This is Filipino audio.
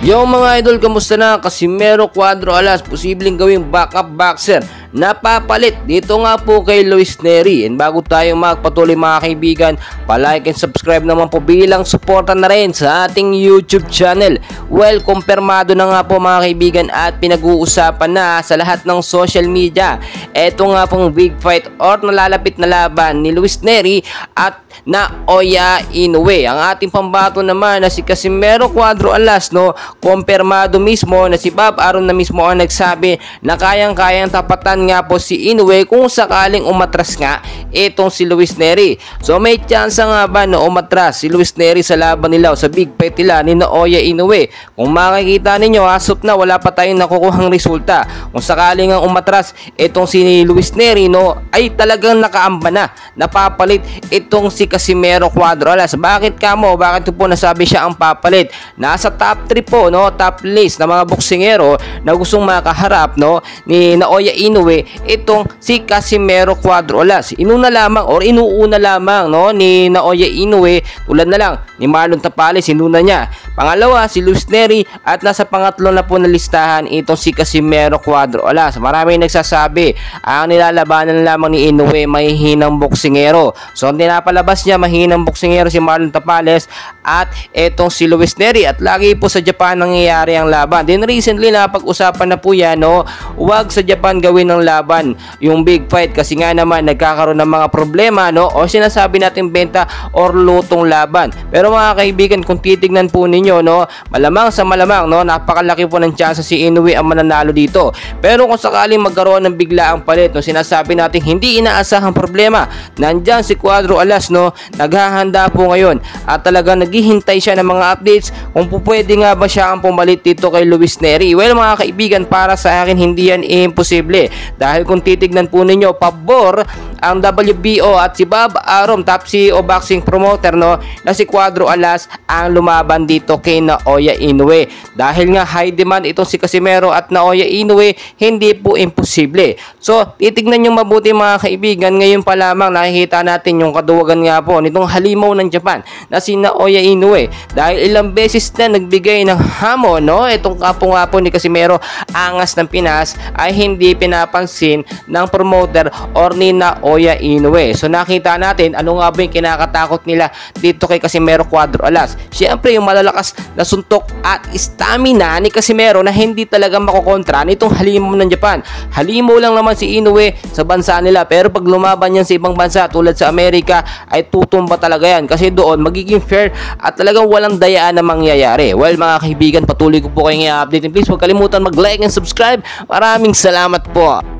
Yo mga idol, kamusta na? Casimero Cuadro Alas, posibleng gawing backup boxer napapalit dito nga po kay Luis Nery. And bago tayo magpatuloy mga kaibigan, palike and subscribe naman po bilang suporta na rin sa ating YouTube channel. Well, kumpirmado na nga po mga kaibigan at pinag-uusapan na sa lahat ng social media. Eto nga pong big fight or nalalapit na laban ni Luis Nery at Naoya Inoue. Ang ating pambato naman na si Casimero Cuadro Alas, no, kumpirmado mismo na si Bob Arum na mismo ang nagsabi na kayang-kayang tapatan nga po si Inoue kung sakaling umatras nga itong si Luis Nery. So may chance nga ba na umatras si Luis Nery sa laban nila o sa big fight nila ni Naoya Inoue? Kung makikita ninyo, asop na wala pa tayong nakukuhang resulta. Kung sakaling ang umatras itong si Luis Nery, no, ay talagang nakaamba na, napapalit itong si Casimero Cuadro Alas. Bakit kamo? Bakit po nasabi siya ang papalit? Nasa top 3 po, no, top list na mga boksingero na gustong makaharap, no, ni Naoya Inoue itong si Casimero Cuadro Alas. Inuuna lamang, no, ni Naoya Inoue, tulad na lang ni Marlon Tapales, inuna niya. Pangalawa si Luis Nery at nasa pangatlo na po na listahan itong si Casimero Cuadro Alas. Maraming nagsasabi ang nilalabanan lamang ni Inoue mahihinang boksingero. So ang tinapalabas niya mahihinang boksingero si Marlon Tapales at itong si Luis Nery, at lagi po sa Japan nangyayari ang laban. Then recently napag-usapan na po yan, no, wag sa Japan gawin ng laban yung big fight kasi nga naman nagkakaroon ng mga problema, no, o sinasabi natin benta or lutong laban. Pero mga kaibigan, kung titignan po ninyo, no, malamang sa malamang, no, napakalaki po ng chance si Inoue ang mananalo dito. Pero kung sakaling magkaroon ng biglaang palit, no, sinasabi natin hindi inaasahang problema, nandyan si Cuadro Alas, no, naghahanda po ngayon at talagang naghihintay siya ng mga updates kung pwede nga ba siya ang pumalit dito kay Luis Nery. Well mga kaibigan, para sa akin hindi yan imposible dahil kung titignan po ninyo, pabor ang WBO at si Bob Arum, top CEO boxing promoter, no, na si Cuadro Alas ang lumaban dito kay Naoya Inoue. Dahil nga high demand itong si Casimero at Naoya Inoue, hindi po imposible. So titignan nyo mabuti mga kaibigan, ngayon pa lamang nakikita natin yung kaduwagan nga po nitong halimaw ng Japan na si Naoya Inoue, dahil ilang beses na nagbigay ng hamon, no, itong kapo nga po ni Casimero, angas ng Pinas, ay hindi pinapansin ng promoter or ni Naoya Inoue. So nakita natin ano nga ba yung kinakatakot nila dito kay Casimero Cuadro Alas. Siyempre yung malalakas na suntok at stamina ni Casimero na hindi talaga makokontra nitong halimaw ng Japan. Halimaw lang naman si Inoue sa bansa nila, pero pag lumaban yan sa ibang bansa tulad sa Amerika ay tutumba talaga yan kasi doon magiging fair at talagang walang dayaan na mangyayari. Well mga kaibigan, patuloy ko po kayong i-update. Please huwag kalimutan mag-like and subscribe. Maraming salamat po.